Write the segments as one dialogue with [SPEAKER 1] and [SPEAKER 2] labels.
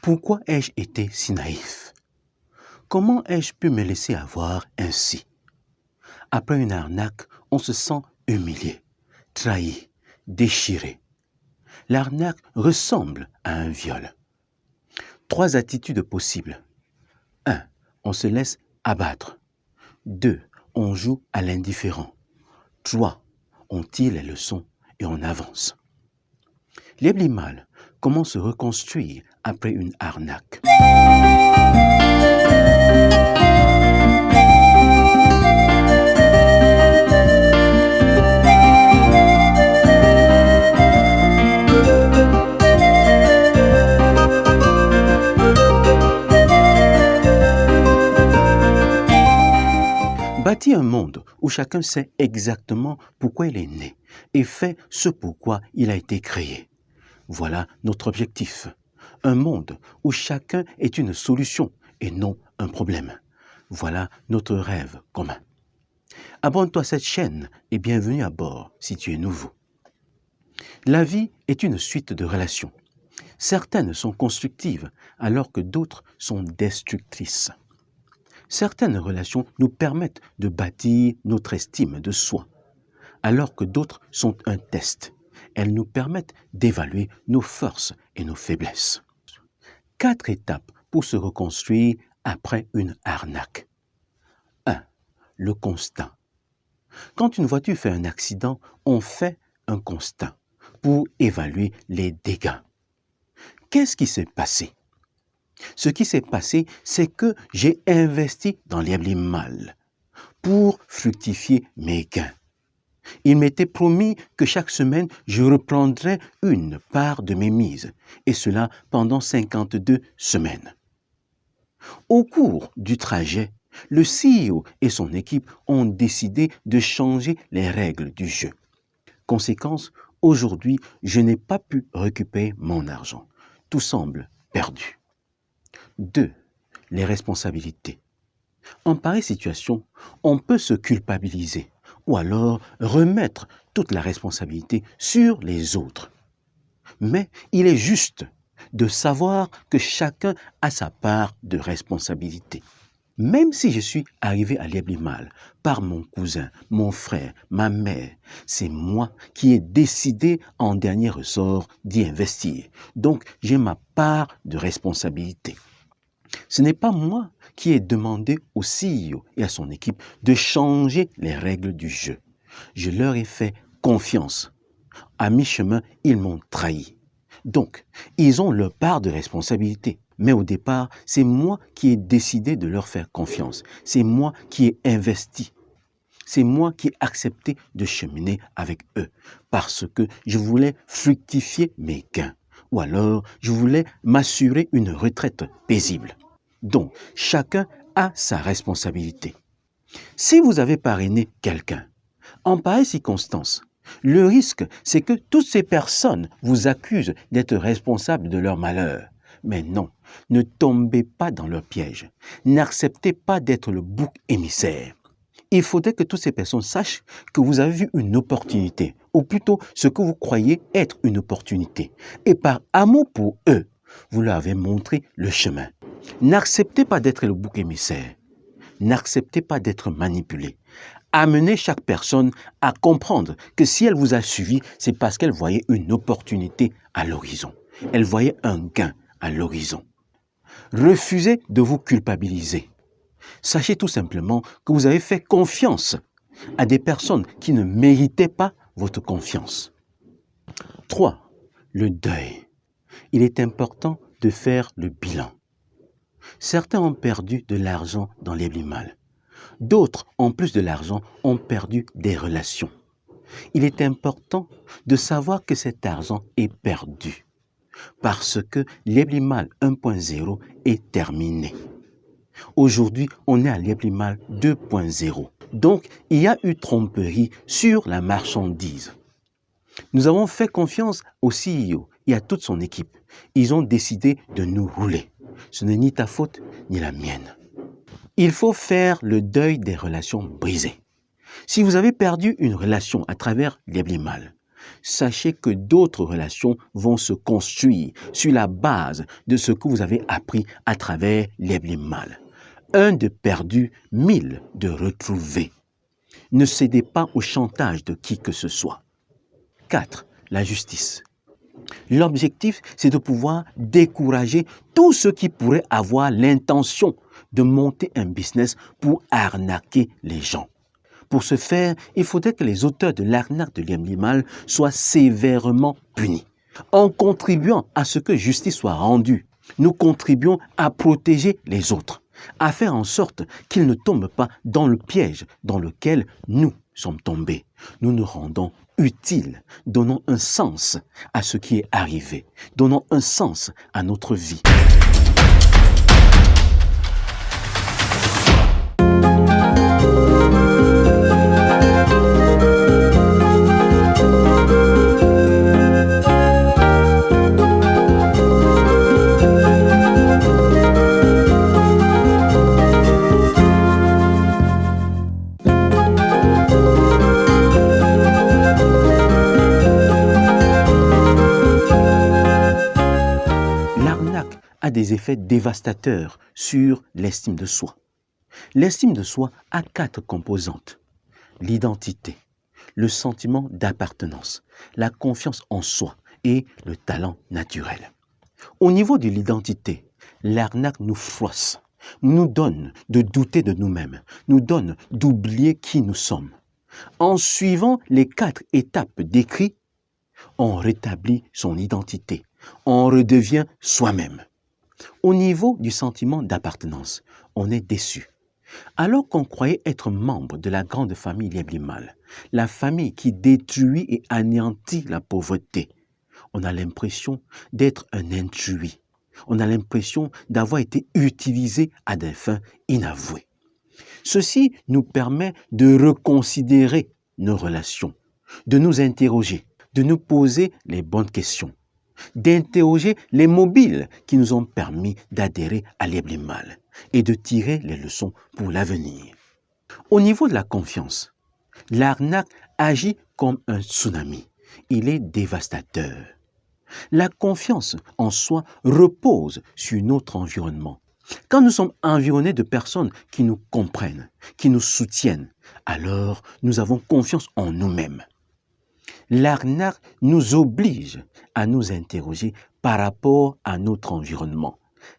[SPEAKER 1] Pourquoi ai-je été si naïf? Comment ai-je pu me laisser avoir ainsi? Après une arnaque, on se sent humilié, trahi, déchiré. L'arnaque ressemble à un viol. 3 attitudes possibles. 1. On se laisse abattre. 2. On joue à l'indifférent. 3. On tire les leçons et on avance. L'Eblimal, comment se reconstruire après une arnaque? Bâtir un monde où chacun sait exactement pourquoi il est né et fait ce pourquoi il a été créé. Voilà notre objectif. Un monde où chacun est une solution et non un problème. Voilà notre rêve commun. Abonne-toi à cette chaîne et bienvenue à bord si tu es nouveau. La vie est une suite de relations. Certaines sont constructives alors que d'autres sont destructrices. Certaines relations nous permettent de bâtir notre estime de soi, alors que d'autres sont un test. Elles nous permettent d'évaluer nos forces et nos faiblesses. 4 étapes pour se reconstruire après une arnaque. 1. Le constat. Quand une voiture fait un accident, on fait un constat pour évaluer les dégâts. Qu'est-ce qui s'est passé? Ce qui s'est passé, c'est que j'ai investi dans l'Eblimal pour fructifier mes gains. Il m'était promis que chaque semaine, je reprendrais une part de mes mises, et cela pendant 52 semaines. Au cours du trajet, le CEO et son équipe ont décidé de changer les règles du jeu. Conséquence, aujourd'hui, je n'ai pas pu récupérer mon argent. Tout semble perdu. 2. Les responsabilités. En pareille situation, on peut se culpabiliser ou alors remettre toute la responsabilité sur les autres. Mais il est juste de savoir que chacun a sa part de responsabilité. Même si je suis arrivé à l'Eblimal par mon cousin, mon frère, ma mère, c'est moi qui ai décidé en dernier ressort d'y investir. Donc j'ai ma part de responsabilité. Ce n'est pas moi qui ai demandé au CEO et à son équipe de changer les règles du jeu. Je leur ai fait confiance. À mi-chemin, ils m'ont trahi. Donc, ils ont leur part de responsabilité. Mais au départ, c'est moi qui ai décidé de leur faire confiance. C'est moi qui ai investi. C'est moi qui ai accepté de cheminer avec eux parce que je voulais fructifier mes gains. Ou alors, je voulais m'assurer une retraite paisible. Donc, chacun a sa responsabilité. Si vous avez parrainé quelqu'un, en pareille circonstance, le risque, c'est que toutes ces personnes vous accusent d'être responsables de leur malheur. Mais non, ne tombez pas dans leur piège. N'acceptez pas d'être le bouc émissaire. Il faudrait que toutes ces personnes sachent que vous avez vu une opportunité, ou plutôt ce que vous croyez être une opportunité. Et par amour pour eux, vous leur avez montré le chemin. N'acceptez pas d'être le bouc émissaire. N'acceptez pas d'être manipulé. Amenez chaque personne à comprendre que si elle vous a suivi, c'est parce qu'elle voyait une opportunité à l'horizon. Elle voyait un gain à l'horizon. Refusez de vous culpabiliser. Sachez tout simplement que vous avez fait confiance à des personnes qui ne méritaient pas votre confiance. 3. Le deuil. Il est important de faire le bilan. Certains ont perdu de l'argent dans l'Eblimal. D'autres, en plus de l'argent, ont perdu des relations. Il est important de savoir que cet argent est perdu parce que l'Eblimal 1.0 est terminé. Aujourd'hui, on est à l'Eblimal 2.0. Donc, il y a eu tromperie sur la marchandise. Nous avons fait confiance au CEO et à toute son équipe. Ils ont décidé de nous rouler. Ce n'est ni ta faute, ni la mienne. Il faut faire le deuil des relations brisées. Si vous avez perdu une relation à travers l'Eblimal, sachez que d'autres relations vont se construire sur la base de ce que vous avez appris à travers les mal. Un de perdu, 1000 de retrouvés. Ne cédez pas au chantage de qui que ce soit. 4. La justice. L'objectif, c'est de pouvoir décourager tous ceux qui pourraient avoir l'intention de monter un business pour arnaquer les gens. Pour ce faire, il faudrait que les auteurs de l'arnaque de Liam soient sévèrement punis. En contribuant à ce que justice soit rendue, nous contribuons à protéger les autres, à faire en sorte qu'ils ne tombent pas dans le piège dans lequel nous sommes tombés. Nous nous rendons utiles, donnons un sens à ce qui est arrivé, donnons un sens à notre vie. A des effets dévastateurs sur l'estime de soi. L'estime de soi a 4 composantes. L'identité, le sentiment d'appartenance, la confiance en soi et le talent naturel. Au niveau de l'identité, l'arnaque nous froisse, nous donne de douter de nous-mêmes, nous donne d'oublier qui nous sommes. En suivant les 4 étapes décrites, on rétablit son identité, on redevient soi-même. Au niveau du sentiment d'appartenance, on est déçu. Alors qu'on croyait être membre de la grande famille Liam, la famille qui détruit et anéantit la pauvreté, on a l'impression d'être un intrus. On a l'impression d'avoir été utilisé à des fins inavouées. Ceci nous permet de reconsidérer nos relations, de nous interroger, de nous poser les bonnes questions, d'interroger les mobiles qui nous ont permis d'adhérer à Liam et de tirer les leçons pour l'avenir. Au niveau de la confiance, l'arnaque agit comme un tsunami. Il est dévastateur. La confiance en soi repose sur notre environnement. Quand nous sommes environnés de personnes qui nous comprennent, qui nous soutiennent, alors nous avons confiance en nous-mêmes. L'arnaque nous oblige à nous interroger par rapport à notre environnement,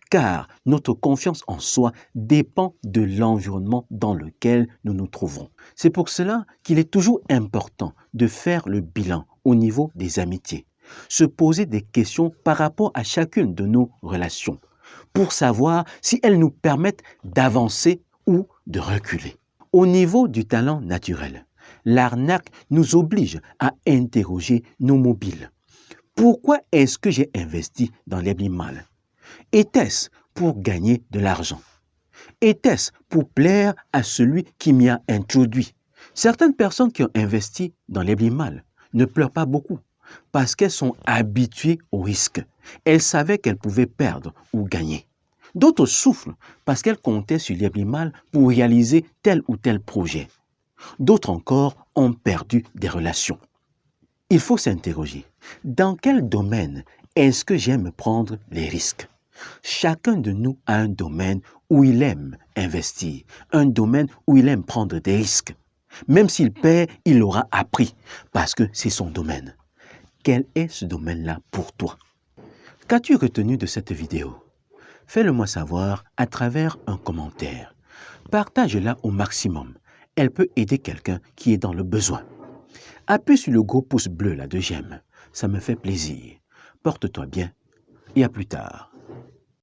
[SPEAKER 1] car notre confiance en soi dépend de l'environnement dans lequel nous nous trouvons. C'est pour cela qu'il est toujours important de faire le bilan au niveau des amitiés, se poser des questions par rapport à chacune de nos relations, pour savoir si elles nous permettent d'avancer ou de reculer. Au niveau du talent naturel, l'arnaque nous oblige à interroger nos mobiles. Pourquoi est-ce que j'ai investi dans Liam? Était-ce pour gagner de l'argent? Était-ce pour plaire à celui qui m'y a introduit? Certaines personnes qui ont investi dans Liam ne pleurent pas beaucoup parce qu'elles sont habituées au risque. Elles savaient qu'elles pouvaient perdre ou gagner. D'autres souffrent parce qu'elles comptaient sur Liam pour réaliser tel ou tel projet. D'autres encore ont perdu des relations. Il faut s'interroger, dans quel domaine est-ce que j'aime prendre les risques? Chacun de nous a un domaine où il aime investir, un domaine où il aime prendre des risques. Même s'il perd, il l'aura appris parce que c'est son domaine. Quel est ce domaine-là pour toi? Qu'as-tu retenu de cette vidéo? Fais-le-moi savoir à travers un commentaire. Partage-la au maximum. Elle peut aider quelqu'un qui est dans le besoin. Appuie sur le gros pouce bleu là de j'aime. Ça me fait plaisir. Porte-toi bien et à plus tard.